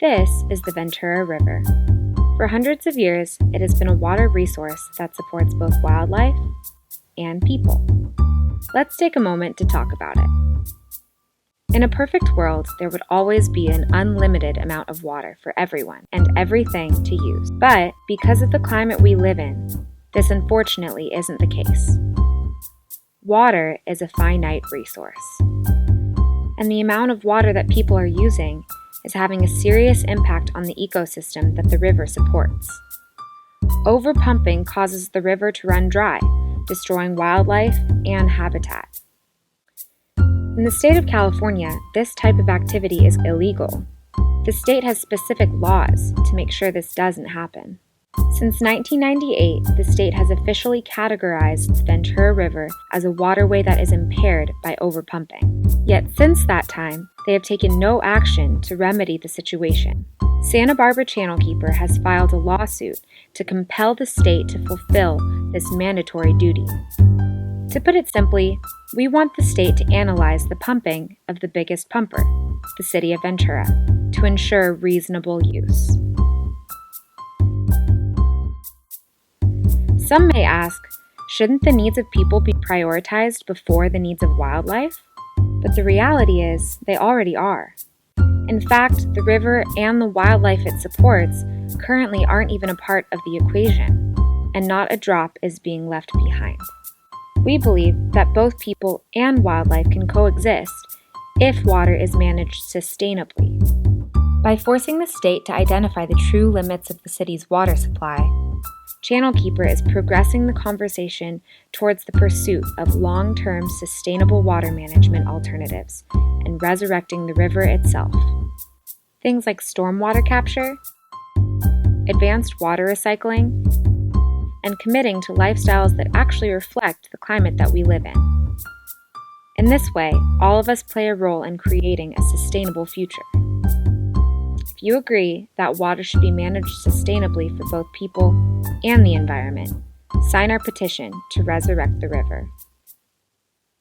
This is the Ventura River. For hundreds of years, it has been a water resource that supports both wildlife and people. Let's take a moment to talk about it. In a perfect world, there would always be an unlimited amount of water for everyone and everything to use. But because of the climate we live in, this unfortunately isn't the case. Water is a finite resource, and the amount of water that people are using is having a serious impact on the ecosystem that the river supports. Overpumping causes the river to run dry, destroying wildlife and habitat. In the state of California, this type of activity is illegal. The state has specific laws to make sure this doesn't happen. Since 1998, the state has officially categorized the Ventura River as a waterway that is impaired by overpumping. Yet since that time, they have taken no action to remedy the situation. Santa Barbara Channelkeeper has filed a lawsuit to compel the state to fulfill this mandatory duty. To put it simply, we want the state to analyze the pumping of the biggest pumper, the city of Ventura, to ensure reasonable use. Some may ask, shouldn't the needs of people be prioritized before the needs of wildlife? But the reality is, they already are. In fact, the river and the wildlife it supports currently aren't even a part of the equation, and not a drop is being left behind. We believe that both people and wildlife can coexist if water is managed sustainably. By forcing the state to identify the true limits of the city's water supply, Channelkeeper is progressing the conversation towards the pursuit of long-term sustainable water management alternatives and resurrecting the river itself. Things like stormwater capture, advanced water recycling, and committing to lifestyles that actually reflect the climate that we live in. In this way, all of us play a role in creating a sustainable future. If you agree that water should be managed sustainably for both people and the environment, sign our petition to resurrect the river.